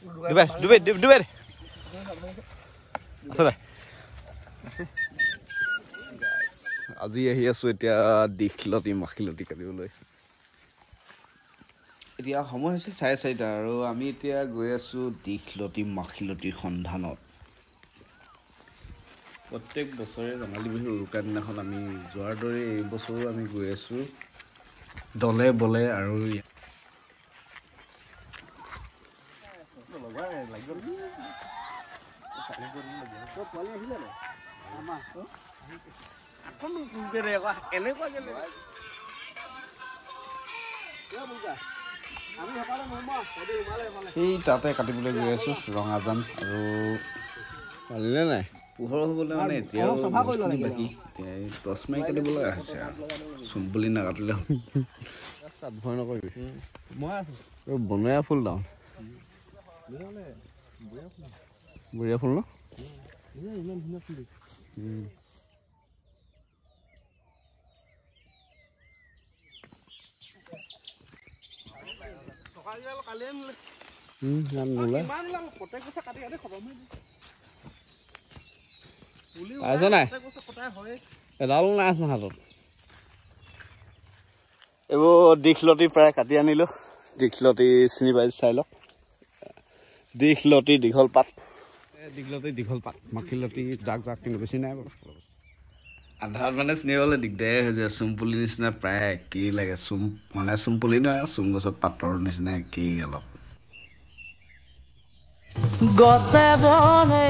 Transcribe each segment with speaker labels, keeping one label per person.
Speaker 1: দুবে আজি আহি আছো এতিয়া দীঘলতি মাখিলতি কাটিবলৈ এতিয়া সময় হৈছে 4:30 আৰু আমি এতিয়া গৈ আছো দীঘলতি মাখিলতিৰ সন্ধানত প্ৰত্যেক বছৰে ৰঙালী বিহুৰ উৰুকাৰ দিনাখন আমি যোৱাৰ দৰে এই বছৰো আমি গৈ আছো দলে বলে আৰু এই তাতে কাটিবলৈ গৈ আছো ৰঙাজান আৰু পালিলে নাই পোহৰ হ'বলৈ মানে এতিয়াও বাকী এতিয়া 10 মাইল কাটিবলৈ আছে আৰু চুম বুলি নাকাটিলে ভয় নকৰিবি মই আছো বনৰীয়া ফুল দাও বঢ়িয়া ফুল ন ইমান ধুনীয়া ফুল এইবোৰ দীঘলতি প্ৰায় কাটি আনিলো দীঘলতি চিনি পাই চাই লওক দীঘলতি দীঘল পাত মাখিলতি জাক কিন্তু বেছি নাই আন্ধাৰত মানে চিনিবলৈ দিগদাৰে হৈ যায় চুম পুলিৰ নিচিনা প্ৰায় একেই লাগে চুম মানে চুম পুলি নহয় চুম গছৰ পাতৰ নিচিনা একেই অলপ গছে বনে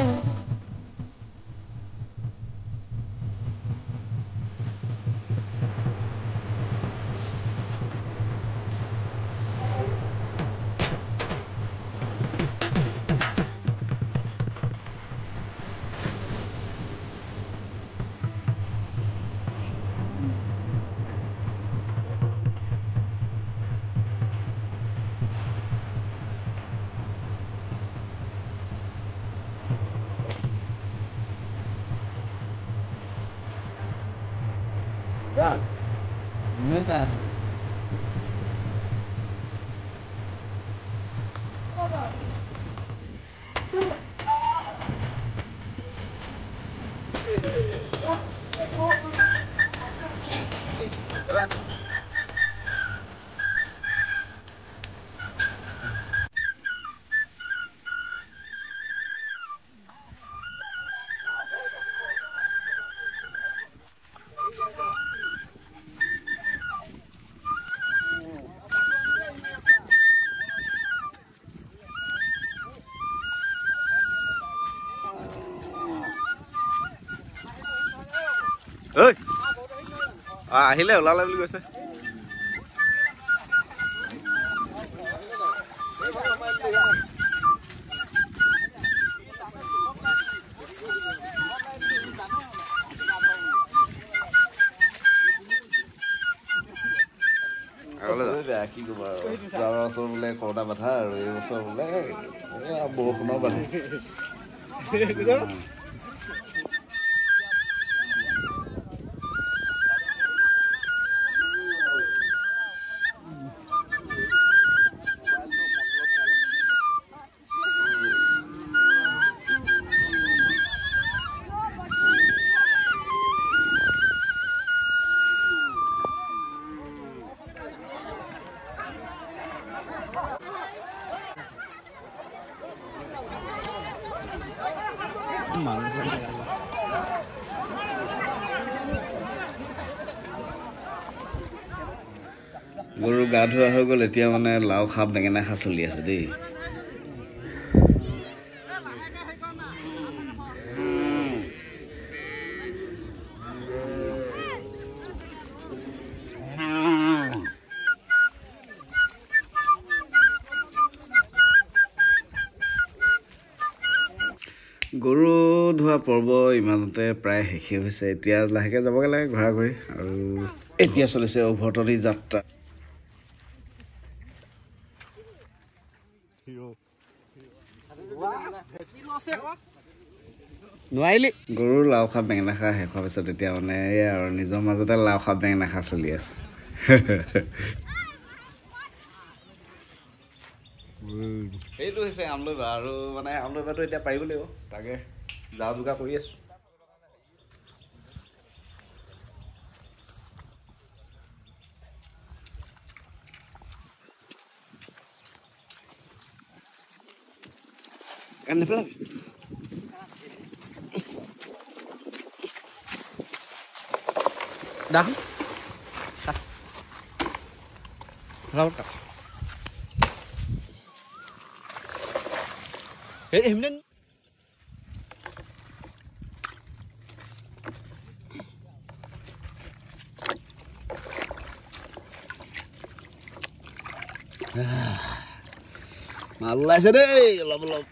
Speaker 1: Meta. আহিলে ওলালে বুলি কৈছে কি কব যোৱা বছৰ বোলে কৰোণা বাধা আৰু এই বছৰ বোলে বৰষুণৰ বাধা গৰু গা ধোৱা হৈ গ'ল এতিয়া মানে লাও খাপ বেঙেনা খা চলি আছে দেই গৰু ধোৱা পৰ্ব ইমানতে প্ৰায় শেষে হৈছে এতিয়া লাহেকে যাবগে লাগে ঘৰা ঘৰি আৰু এতিয়া চলিছে উভতনি যাত্ৰা নোৱাৰিলি গৰুৰ লাও খা বেঙেনা খা শেষ হোৱাৰ পিছত এতিয়া মানে আৰু নিজৰ মাজতে লাও খা বেঙেনা খা চলি আছে সেইটো হৈছে আমলইবা আৰু মানে আমলইবাটো এতিয়া পাৰিব লাগিব তাকে যা যোগাৰ কৰি আছোঁ Dah. Laut tak? Em nên. Malas deh, belum.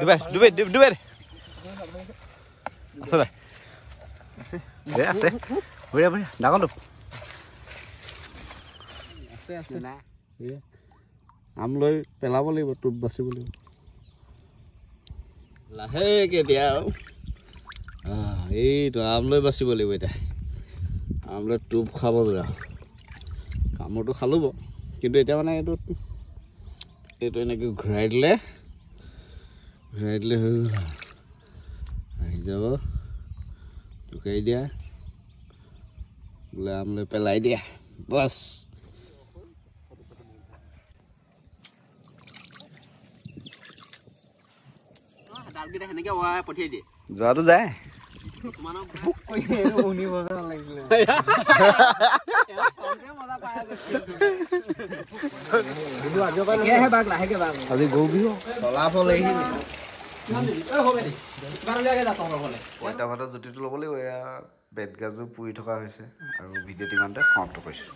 Speaker 1: Duber. Asal. Ya, asal. Boleh. Dah kan tu. Asal. Ya. Amloi pelabo libo tub basi boleh. Lahe ke dia. Itu amloi basi boleh beda. Amloi tub khabo dia. Kamu tu khalu bo. কিন্তু এটা মানে itu এনেকে ঘূৰাই দিলে আহি যাব টুকাই দিয়া বোলে আমলৈ পেলাই দিয়া বস ডালকেইটা সেনেকে পঠিয়াই দিয়ে যোৱাটো যায় আজি গৰু বিহু ফলাফল পইতা ভাতৰ জুতিটো ল'ব লাগিব এয়া বেতগাজু পুৰি থকা হৈছে আৰু ভিডিঅ'টো ইমানতে সমাপ্ত কৰিছোঁ